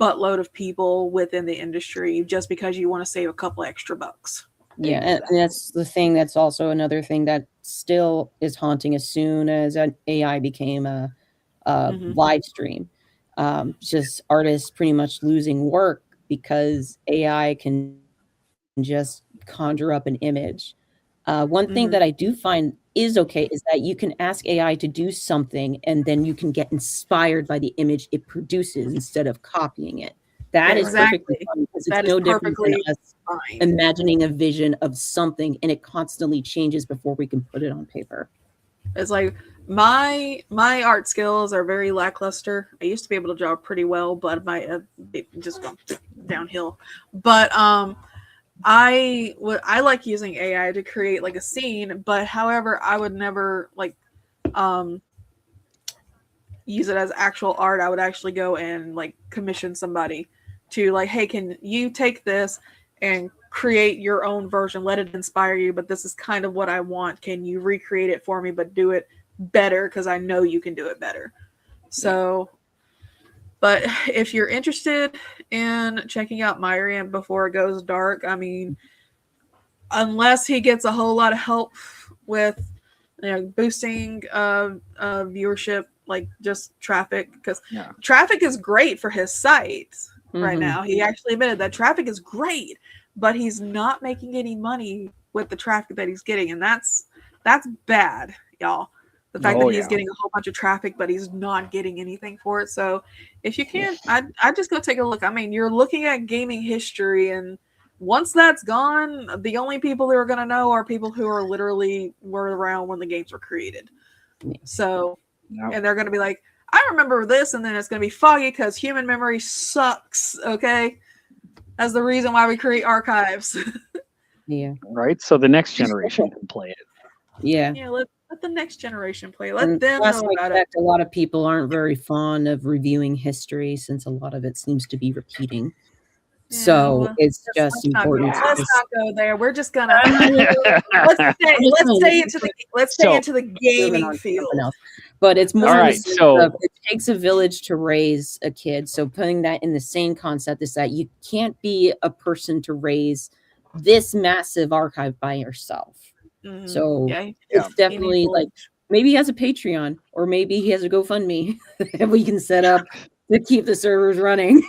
buttload of people within the industry just because you want to save a couple extra bucks. Yeah, and that's the thing. That's also another thing that still is haunting as soon as an AI became a live stream. just artists pretty much losing work because AI can just conjure up an image. One thing that I do find is okay is that you can ask AI to do something and then you can get inspired by the image it produces instead of copying it. That is perfectly fine because it's no different than us imagining a vision of something and it constantly changes before we can put it on paper. It's like my art skills are very lackluster. I used to be able to draw pretty well, but it just gone downhill. But I like using AI to create like a scene, but however, I would never like use it as actual art. I would actually go and like commission somebody to like, hey, can you take this and create your own version? Let it inspire you, but this is kind of what I want. Can you recreate it for me, but do it better? Because I know you can do it better. So, but if you're interested in checking out Myrient before it goes dark, I mean, unless he gets a whole lot of help with boosting viewership, like just traffic, because traffic is great for his site right now. He actually admitted that traffic is great, but he's not making any money with the traffic that he's getting, and that's bad, y'all. The fact that he's getting a whole bunch of traffic, but he's not getting anything for it. So if you can, I'd just go take a look. I mean, you're looking at gaming history, and once that's gone, the only people who are going to know are people who are literally were around when the games were created. So, and they're going to be like, I remember this, and then it's going to be foggy because human memory sucks, okay? That's the reason why we create archives. Right? So the next generation can play it. Yeah, let the next generation play. Let them know about it. A lot of people aren't very fond of reviewing history since a lot of it seems to be repeating. So it's just important. Let's not go there. We're just gonna let's stay into the gaming field. But it's more right, it takes a village to raise a kid. So putting that in the same concept is that you can't be a person to raise this massive archive by yourself. So it's definitely like maybe he has a Patreon or maybe he has a GoFundMe that we can set up to keep the servers running.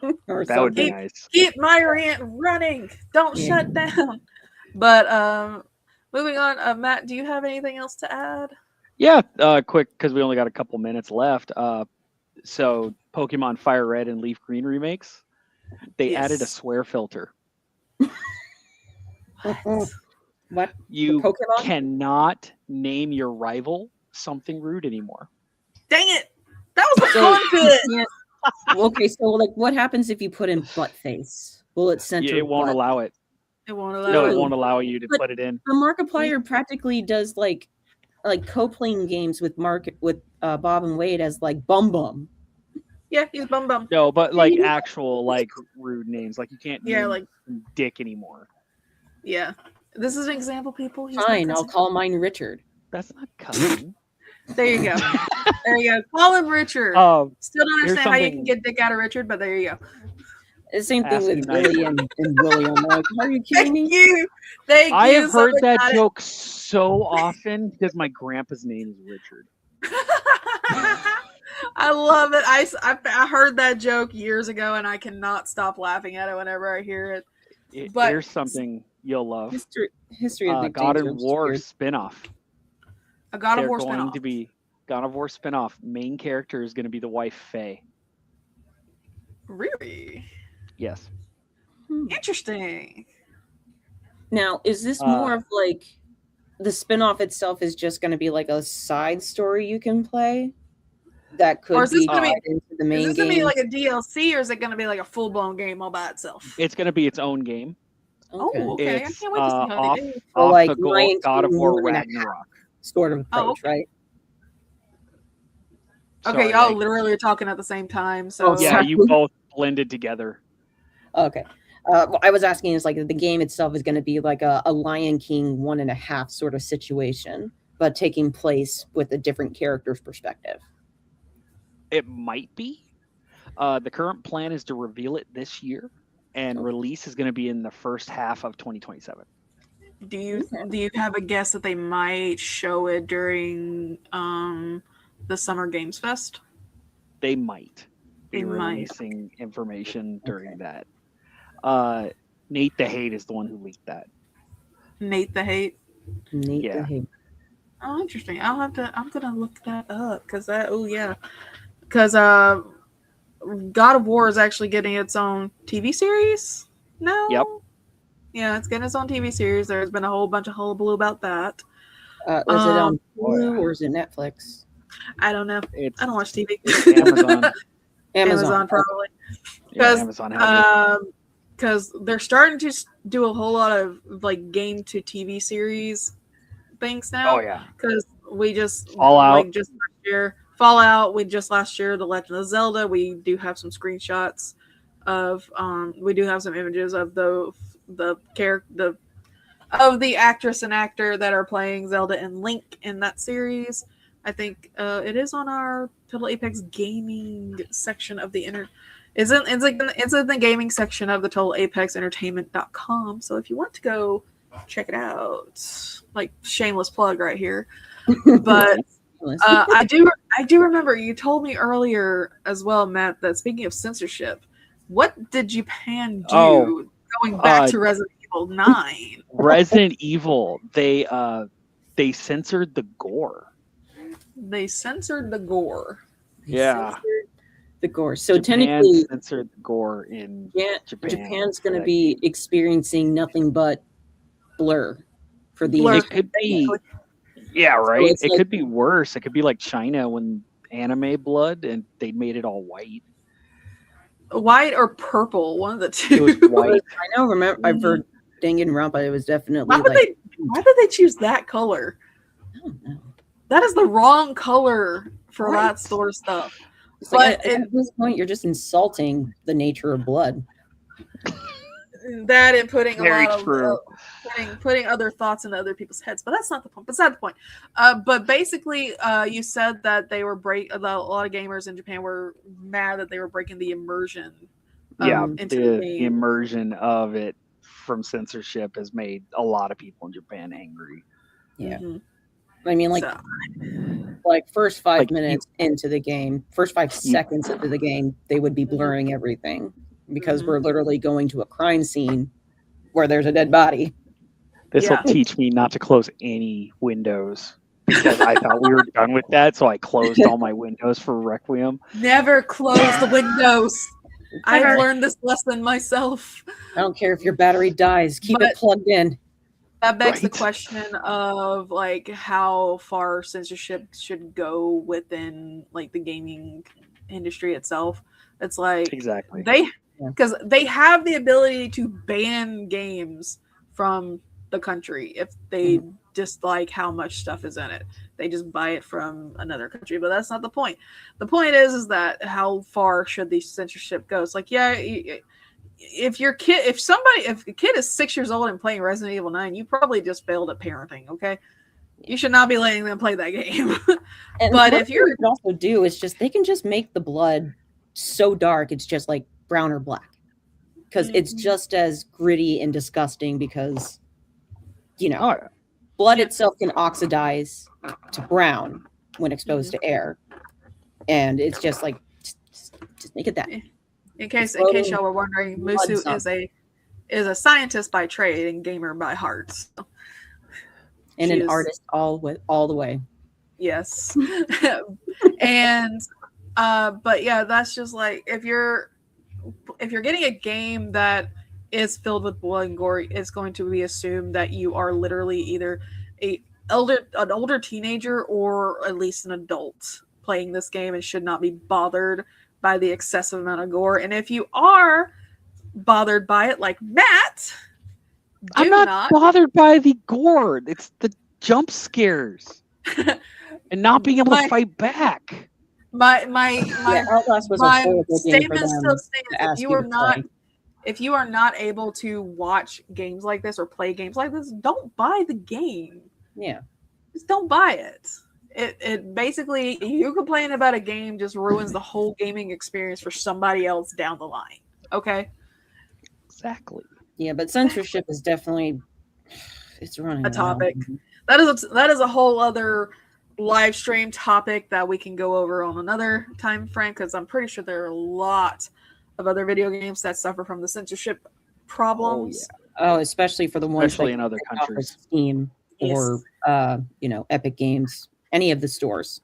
That would be nice. Keep Myrient running. Don't shut down. But moving on, Matt, do you have anything else to add? Yeah, quick, because we only got a couple minutes left. So Pokemon Fire Red and Leaf Green remakes, they added a swear filter. What? You cannot name your rival something rude anymore. Dang it! That was a fun bit. Okay, so like, what happens if you put in butt face? Will it censor? It won't allow it. It won't allow. No, it won't allow you to put it in. Markiplier practically does like co-playing games with Bob and Wade as like Bum Bum. Yeah, he's Bum Bum. No, but like actual like rude names, like you can't name like Dick anymore. Yeah, this is an example, people. Fine, I'll call mine Richard. That's not cussing. There you go. There you go. Call him Richard. Still don't understand how you can get Dick out of Richard, but there you go. The same thing with Willie and William. Like, are you kidding me? Thank you. I have heard that joke so often because my grandpa's name is Richard. I love it. I heard that joke years ago, and I cannot stop laughing at it whenever I hear it. But here's something you'll love. History of the God of War spinoff. A God of War spinoff. Going to be God of War spinoff. Main character is going to be the wife Faye. Really? Yes. Interesting. Now, is this more of like the spinoff itself is just going to be like a side story you can play? That could be into the main game. Is this going to be like a DLC, or is it going to be like a full-blown game all by itself? It's going to be its own game. Okay. It's, I can't wait to see how they do. Off like the God of War Ragnarok. Sort of approach, right? Okay, y'all literally are talking at the same time. So yeah, you both blended together. Okay. I was asking is like the game itself is going to be like a Lion King 1.5 sort of situation, but taking place with a different character's perspective. It might be. The current plan is to reveal it this year, and release is going to be in the first half of 2027. Do you have a guess that they might show it during the Summer Games Fest? They might. be In my- releasing information during that. Nate the Hate is the one who leaked that. Nate the Hate. Nate Yeah. the Hate. Oh, interesting. I'm gonna look that up because because God of War is actually getting its own TV series now. Yep. Yeah, it's getting its own TV series. There's been a whole bunch of hullabaloo about that. Was it on Hulu yeah. or is it Netflix? I don't know. It's I don't watch TV. Amazon. Amazon probably. Yeah, Amazon has it. Because they're starting to do a whole lot of like game to TV series things now. Oh yeah. Because we just Fallout. like just last year Fallout. We just last year The Legend of Zelda. We do have some screenshots of we do have some images of the character of the actress and actor that are playing Zelda and Link in that series. I think it is on our Total Apex gaming section of the it's in the gaming section of the Total Apex Entertainment.com. So if you want to go check it out, like shameless plug right here. But I do remember you told me earlier as well, Matt, that speaking of censorship, what did Japan do going back to Resident Evil 9? Resident Evil, they censored the gore. They censored the gore. Yeah. The gore. So Japan technically, censored the gore in Japan. Japan's going to be experiencing nothing but blur for the. Blur. It could be. Yeah, right. it's It like- could be worse. It could be like China when anime blood and they made it all white. White or purple, one of the two. It was white. I know. Remember, I've heard Danganronpa. It was definitely Why like. did they choose that color? I don't know. That is the wrong color for Right. that sort of stuff. It's like, But at this point, you're just insulting the nature of blood. That and putting a Very lot of true. putting other thoughts into other people's heads, but that's not the point. Beside the point. But basically, you said that they were a lot of gamers in Japan were mad that they were breaking the immersion. Yeah, into the the game. immersion of it from censorship has made a lot of people in Japan angry. Yeah. Mhm. I mean, like, So, first 5 Like, minutes into the game, first 5 seconds into the game, they would be blurring everything because Mhm. we're literally going to a crime scene where there's a dead body. This will Yeah. teach me not to close any windows because I thought we were done with that, so I closed all my windows for Requiem. never close the windows. I've Never. learned this lesson myself. I don't care if your battery dies, keep But- it plugged in. That begs the Right. question of like how far censorship should go within like the gaming industry itself. It's like Exactly. because they have the ability to ban games from the country if they dislike how much stuff is in it. They just buy it from another country, but that's not the point. The point is that how far should the censorship go? It's like, yeah, if a kid is 6 years old and playing Resident Evil 9, you probably just failed at parenting. Okay, you should not be letting them play that game. And But what if you're- they could also do is they can just make the blood so dark it's just like brown or black, because it's Mhm. just as gritty and disgusting because Oh, yeah. blood itself can oxidize to brown when exposed to air, and it's just like just make it that. In case Exploding y'all were wondering, blood Musu zone. is a scientist by trade and gamer by heart. So, And she an is- artist all the way. yes. And but yeah, that's just like if you're getting a game that is filled with blood and gore, it's going to be assumed that you are literally either an older teenager or at least an adult playing this game and should not be bothered by the excessive amount of gore. And if you are bothered by it, like Matt, I'm not bothered by the gore. It's the jump scares and not being able to fight back. my Outlast was a my horrible game for statement them. still stands. to ask If you you are to not play. if you are not able to watch games like this or play games like this, don't buy the game. Yeah. Just don't buy it. It basically, you complaining about a game just ruins the whole gaming experience for somebody else down the line. Okay, Exactly. Yeah, but censorship is definitely it's running a wild. topic that is a whole other live stream topic that we can go over on another time frame, because I'm pretty sure there are a lot of other video games that suffer from the censorship problems. Oh, especially for the ones especially in other countries. Steam or Epic Games, any of the stores.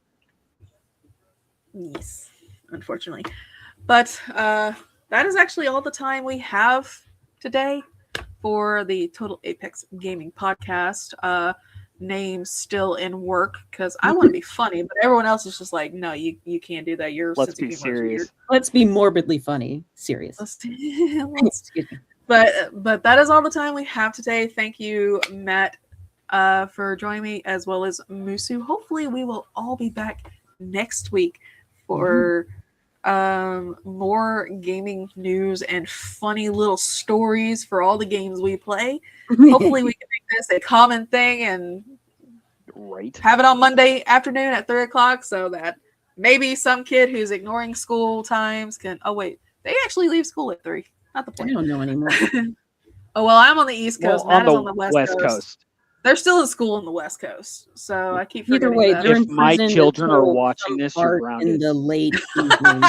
Yes, unfortunately. But that is actually all the time we have today for the Total Apex Gaming Podcast. Name's still in work because I want to be funny, but everyone else is just like, no, you can't do that. Let's be serious. Let's be morbidly funny. Serious. But that is all the time we have today. Thank you, Matt, for joining me, as well as Musu. Hopefully we will all be back next week for more gaming news and funny little stories for all the games we play. Hopefully we can make this a common thing and have it on Monday afternoon at 3:00 so that maybe some kid who's ignoring school times can, oh wait, they actually leave school at 3. Not the point. I don't know anymore. Oh, well, I'm on the East Coast. Well, Matt is on the West Coast. They're still in school on the West Coast, so I keep forgetting. Either way, that. If my children are watching this, you're grounded. In the late evening.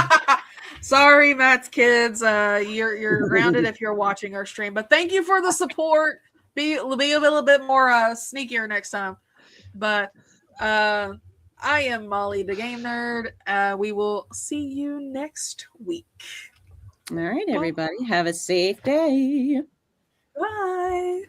Sorry, Matt's kids. You're grounded if you're watching our stream. But thank you for the support. Be a little bit more sneakier next time. But I am Molly the Game Nerd. We will see you next week. All right, everybody. Have a safe day. Bye.